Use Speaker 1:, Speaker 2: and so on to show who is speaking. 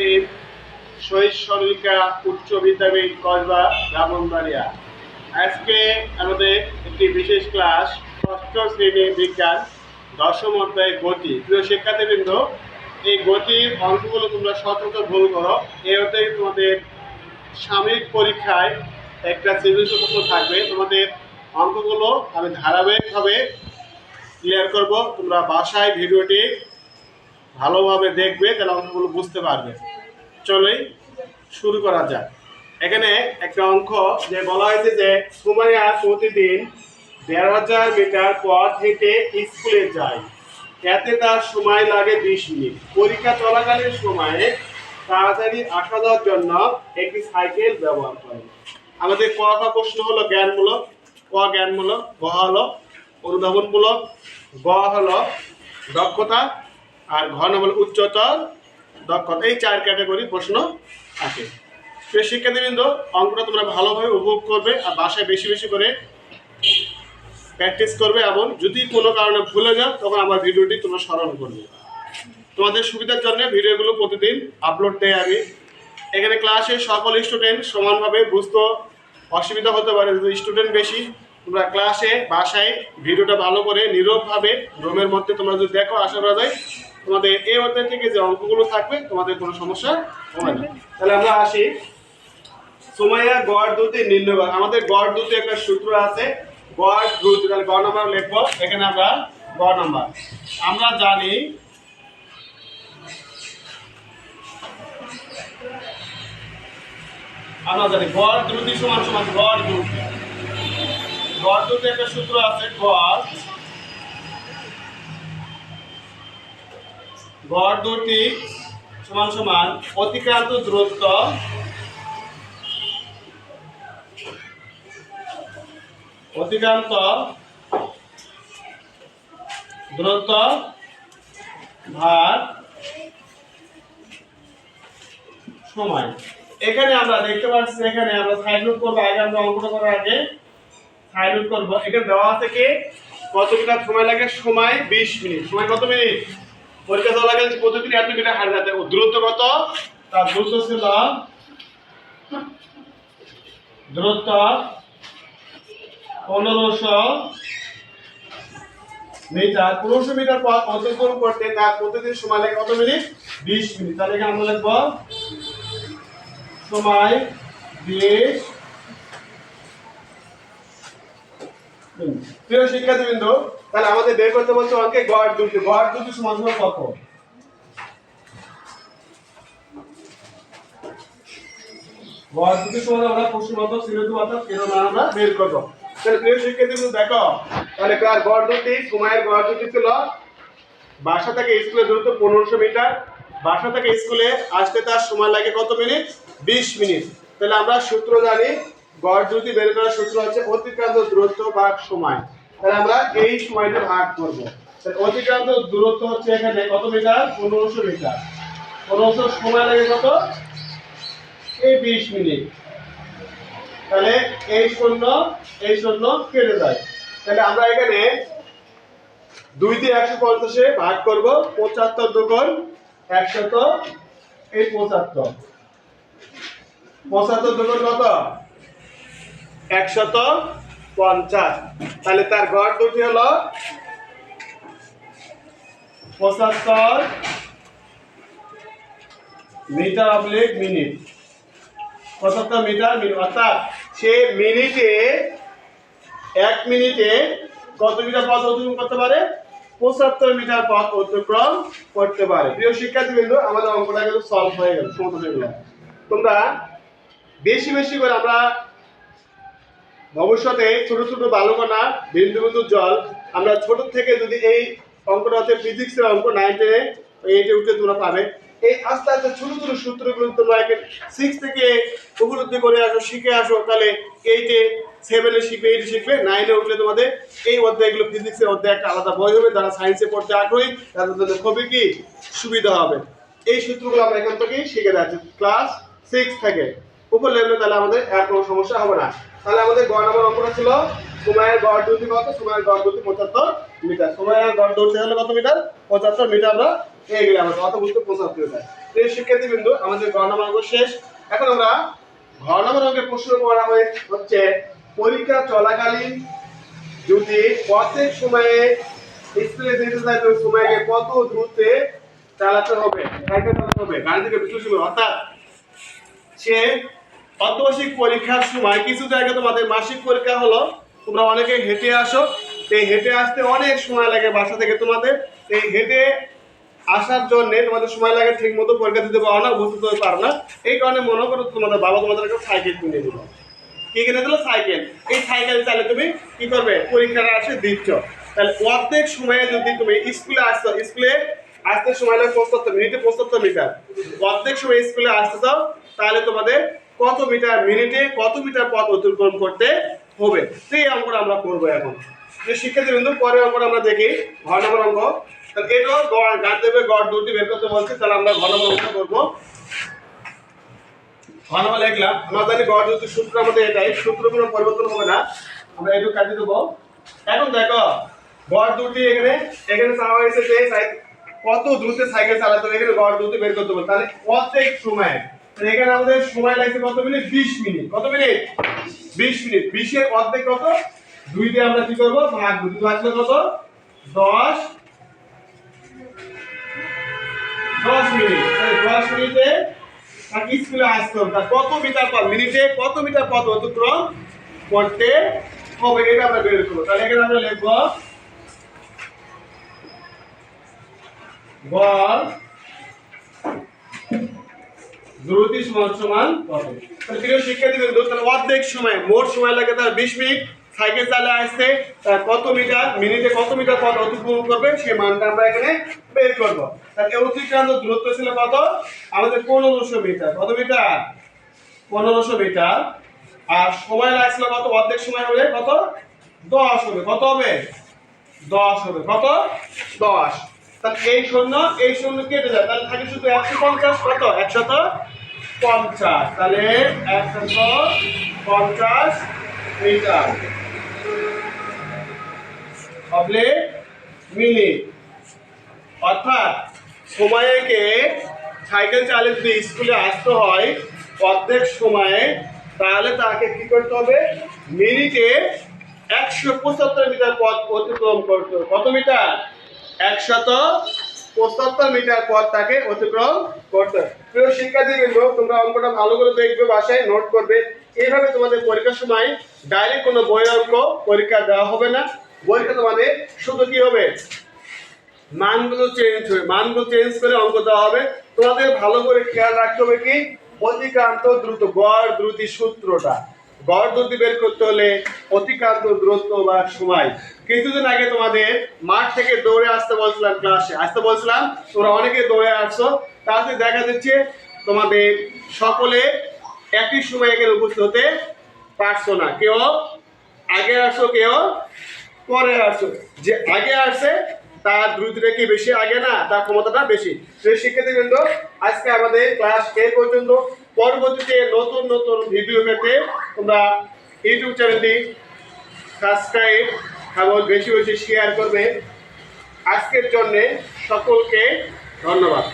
Speaker 1: শহীদ সরলিকা উচ্চ বিদ্যাপীঠ কসবা ব্রাহ্মণবাড়িয়া। আজকে আমাদের একটি বিশেষ ক্লাস ষষ্ঠ শ্রেণী বিজ্ঞান দশম অধ্যায় গতি। প্রিয় শিক্ষার্থীবৃন্দ, এই গতির অঙ্কগুলো তোমরা সতর্ক ভুল করো। এই অধ্যায়ে তোমাদের সাময়িক পরীক্ষায় একটা সৃজনশীল প্রশ্ন থাকবে। তোমাদের অঙ্কগুলো আমি ধারাবাহিকভাবে ক্লিয়ার করব। তোমরা বাসায় ভিডিওটি ভালোভাবে দেখবে, তাহলে অঙ্কগুলো বুঝতে পারবে। চলোই শুরু করা যাক। এখানে একটা অঙ্ক যে বলা হয়েছে যে সুমাইয়া প্রতিদিন ১,৫০০ মিটার পথ হেঁটে স্কুলে যায়, এতে তার সময় লাগে ২০ মিনিট। পরীক্ষা চলাকালীন সময়ে তাড়াতাড়ি আসা যাওয়ার জন্য একটি সাইকেল ব্যবহার করে। আমাদের ক প্রশ্ন হলো জ্ঞানমূলক, ক জ্ঞানমূলক, গ হলো অনুধাবনমূলক, গ হলো দক্ষতা, আর ঘ নম্বর উচ্চতর দক্ষতা। এই 4 ক্যাটাগরি প্রশ্ন থাকে। প্রিয় শিক্ষার্থীবৃন্দ, অঙ্কটা তোমরা ভালোভাবে উপভোগ করবে আর বাসায় বেশি বেশি করে প্র্যাকটিস করবে, এবং যদি কোনো কারণে ভুলে যাও তখন আমার ভিডিওটি তোমরা স্মরণ করবে। তোমাদের সুবিধার জন্য ভিডিওগুলো প্রতিদিন আপলোড দেয় আমি। এখানে ক্লাসে সকল স্টুডেন্ট সমানভাবে বুঝতে অসুবিধা হতে পারে। যদি স্টুডেন্ট বেশি, তোমরা ক্লাসে বাসায় ভিডিওটা ভালো করে নীরবভাবে রুমের মধ্যে তোমরা যদি দেখো, আশা করা যায় তোমাদের এই অধ্যায় থেকে যে অঙ্কগুলো থাকবে তোমাদের কোনো সমস্যা হবে না। তাহলে আমরা আসি, সুমাইয়া গড় দ্রুতি নির্ণয় কর। আমাদের গড় দ্রুতি একটা সূত্র আছে, গড় দ্রুতি। তাহলে গ নাম্বার লিখবো। এখানে আমরা গ নাম্বার আমরা জানি গড় দ্রুতি সমান সমান গড় দ্রুতি। গড় দ্রুতি একটা সূত্র আছে, গড় দ্রুতি সমান সমান অতিক্রান্ত দূরত্ব ভাগ সময়। এখানে আমরা দেখতে পাচ্ছি, এখানে আমরা সাইড নোট করবো। আগে আমরা অঙ্কটা করার আগে সাইড নোট করবো। এখানে দেওয়া আছে কি কত মিটার সময় লাগে, সময় 20 মিনিট। সময় কত মিনিট? পরীক্ষা চলা গেলে প্রতিদিন এত মিটার হাঁটা যাতে। দূরত্ব কত? তার দূরত্ব ছিল 1500 মিটার। 1500 মিটার পথ অতিক্রম করতে তার প্রতিদিন সময় লাগে কত মিনিট? 20 মিনিট। তাহলে এখানে আমরা লিখবো সময় 20 মিনিট। প্রিয় শিক্ষার্থীবৃন্দ, তাহলে আমাদের বের করতে বলছে অঙ্কে গড় দ্রুতি। গড় দ্রুতি সমান সমান কত? গড় দ্রুতি সমান আমরা প্রশ্নগত সিলেক্ট অর্থাৎ এর মান আমরা বের করব। তাহলে প্রিয় শিক্ষার্থীবৃন্দ দেখো, তাহলে গড় দ্রুতি, সময়ের গড় দ্রুতি ছিল বাসা থেকে স্কুলের দূরত্ব 1500 মিটার। বাসা থেকে স্কুলে আসতে তার সময় লাগে কত মিনিট? 20 মিনিট। তাহলে আমরা সূত্র জানি, গড় দ্রুতি বের করার সূত্র হচ্ছে অতিক্রান্ত দূরত্ব ভাগ সময়। তাহলে আমরা এই সময়টা ভাগ করব। তাহলে অতিক্রান্ত দূরত্ব হচ্ছে এখানে কত মিটার? 1500 মিটার। 1500 সময় লাগে কত? এই 20 মিনিট। তাহলে এই শূন্য কেটে যায়। তাহলে আমরা এখানে 2 দিয়ে 150 ভাগ করব। 75 দুগুণ 100, এই 75 দুগুণ কত? 150। তাহলে তার গড় দ্রুতি হলো 75 metre oblique minute. 75 metre minute. অর্থাৎ সে মিনিটে 1 মিনিটে কত মিটার পথ অতিক্রম করতে পারে? 75 মিটার পথ অতিক্রম করতে পারে। প্রিয় শিক্ষার্থীবৃন্দ, আমাদের অঙ্কটা কিন্তু সলভ হয়ে গেল, সমাধান হয়ে গেল। তোমরা বেশি বেশি করে, আমরা ভবিষ্যতে ছোট ছোট বালুকণা, বিন্দু বিন্দু জল, আমরা ছোট থেকে যদি এই অঙ্কটা হচ্ছে ফিজিক্সের অঙ্ক 9, 10, 8 উঠে তোমরা পাবে। এই আস্তে আস্তে ছোট ছোট সূত্রগুলো তোমরা 6 থেকে উপলব্ধি করে আসো, শিখে আসো। তাহলে 8 এ 7 এ শিখবে, 8 এ শিখবে, 9 এ উঠলে তোমাদের এই অধ্যায়গুলো, ফিজিক্সের অধ্যায় একটা আলাদা বই হবে। যারা সায়েন্সে পড়তে আগ্রহী তাদের জন্য খুবই কি সুবিধা হবে। এই সূত্রগুলো আমরা এখান থেকেই শিখে যাচ্ছি ক্লাস 6 থেকে উপর লেভেলে। তাহলে আমাদের আর কোনো সমস্যা হবে না। তাহলে আমাদের গ নম্বর অঙ্কটা ছিল সময়ের গড় দ্রুতি কত? সময়ের গড় দ্রুতি 75 মিটার। সময়ের গড় দ্রুতি হলো কত মিটার? 75 মিটার আমরা এইগুলো আমাদের অত বুঝতে 75 হয়। প্রিয় শিক্ষার্থীবৃন্দ, আমাদের ঘ নম্বর অঙ্ক শেষ। এখন আমরা ঘ নম্বর অঙ্কে প্রশ্ন করা হচ্ছে পরীক্ষা চলাকালীন যদি প্রত্যেক সময়ে স্কুলে যেতে চাই তো সময়কে কত দ্রুতে চালাতে হবে, সাইকেল চালাতে হবে, গাড়ি থেকে বিশ্লেষণ করবে। অর্থাৎ সে অর্ধবার্ষিক পরীক্ষার সময় কিছুদিন আগে তোমাদের মাসিক পরীক্ষা হলো, তোমরা অনেকে হেঁটে আসো, এই হেঁটে আসতে অনেক সময় লাগে বাসা থেকে তোমাদের। এই হেঁটে আসার জন্য তোমাদের সময় লাগে, ঠিক মতো পরীক্ষা দিতে পারো না, বুঝতে পারো না। এই কারণে মনে করো তোমাদের বাবা তোমাদের একটা সাইকেল কিনে দিল। কি কিনে দিল? সাইকেল। এই সাইকেল চালিয়ে তুমি কি করবে? পরীক্ষাটা আসে দিচ্ছ। তাহলে প্রত্যেক সময়ে যদি তুমি স্কুলে আসছো, স্কুলে আসতে সময় লাগে 75 মিনিটে 75 মিটার। প্রত্যেক সময় স্কুলে আসতে চাও তাহলে তোমাদের কত মিটার মিনিটে কত মিটার পথ অতিক্রম করতে হবে, সেই অঙ্কটা আমরা করবো এখন। যে শিক্ষার্থীবৃন্দু, পরের অঙ্কটা আমরা দেখি ঘ নম্বর অঙ্ক। তাহলে এটাও গান দেবে, গড় দুটি বের করতে বলছে। তাহলে আমরা ঘ নম্বর অঙ্ক করবো। ঘ নম্বর লিখলাম, আমরা জানি গড় দুটির সূত্র আমাদের এটাই, সূত্র কোনো পরিবর্তন হবে না, আমরা একটু কাটিয়ে দেবো। এখন দেখো গড় দুটি এখানে এখানে চাওয়া হয়েছে যে কত দ্রুত সাইকেল চালাতে হবে, এখানে গড় দুটি বের করতে হবে। তাহলে প্রত্যেক সময় এখানে আমাদের সময় লাগছে কত মিনিট? 20 মিনিট। কত মিনিট? 20 মিনিট। 20 এর অর্ধেক কত? 2 দিয়ে আমরা কি করব? ভাগ দেব। 2 ভাগলে কত? 10 মিনিট। তাহলে 10 মিনিটে তাকে স্কুলে আসতে হবে। তার কত মিটার পর মিনিটে কত মিটার পথ অতিক্রম করতে হবে, এটা আমরা বের করব। তাহলে এখানে আমরা লিখব গড় দ্রুতি সমান কত। তাহলে প্রিয় শিক্ষার্থীবৃন্দ, তাহলে অর্ধেক সময়, মোট সময় লাগে তার 20 মিনিট, সাইকেল চালিয়ে আসতে তার কত মিটার মিনিটে কত মিটার পথ অতিক্রম করবে সেই মানটা আমরা এখানে বের করব। তাহলে অতিক্রান্ত দূরত্ব ছিল কত? আমাদের 1500 মিটার। কত মিটার? 1500 মিটার। আর সময় লাগছিল কত? অর্ধেক সময় হবে কত? 10 হবে। কত হবে? 10 হবে। কত? 10। তাহলে এই শূন্য কেটে যায়, তাহলে থাকে শুধু 150। কত? 150। তাহলে 150 মিটার হবে মিনিট। অর্থাৎ সময়কে সাইকেল চালিয়ে যদি স্কুলে আসতে হয় অর্ধেক সময়ে, তাহলে তাকে কি করতে হবে? মিনিটে 175 মিটার পথ অতিক্রম করতে হবে। কত মিটার? 175 মিটার পথ তাকে অতিক্রম করতে হবে। প্রিয় শিক্ষার্থীবৃন্দ, তোমরা অঙ্কটা ভালো করে দেখবে, বাসায় নোট করবে। এইভাবে তোমাদের পরীক্ষার সময় ডাইরেক্ট কোনো বইয়ের অঙ্ক পরীক্ষা দেওয়া হবে না। বইটা তোমাদের শুধু কি হবে? মানগুলো চেঞ্জ হবে, মানগুলো চেঞ্জ করে অঙ্ক দেওয়া হবে। তোমাদের ভালো করে খেয়াল রাখতে হবে কি? অতিক্রান্ত দ্রুত, গড় দ্রুতি সূত্রটা। গড় দ্রুতি বের করতে হলে অতিক্রান্ত দূরত্ব বা সময়। কিছুদিন আগে তোমাদের মাঠ থেকে দৌড়ে আসতে বলছিলাম, ক্লাসে আসতে বলছিলাম, তোমরা অনেকে দৌড়ে আসছো। তাতে দেখা যাচ্ছে তোমাদের সকলে একই সময় এখানে উপস্থিত হতে পারছো না। কেউ আগে আসো, কেউ পরে আসো। যে আগে আসে তার দ্রুতিটা কি বেশি আগে না? তার ক্ষমতাটা বেশি। সেই শিক্ষার্থীবৃন্দ, আজকে আমাদের ক্লাস এই পর্যন্ত। পরবর্তীতে নতুন নতুন ভিডিও পেতে তোমরা ইউটিউব চ্যানেলটি সাবস্ক্রাইব এবং বেশি বেশি শেয়ার করবে। আজকের জন্য সকলকে ধন্যবাদ।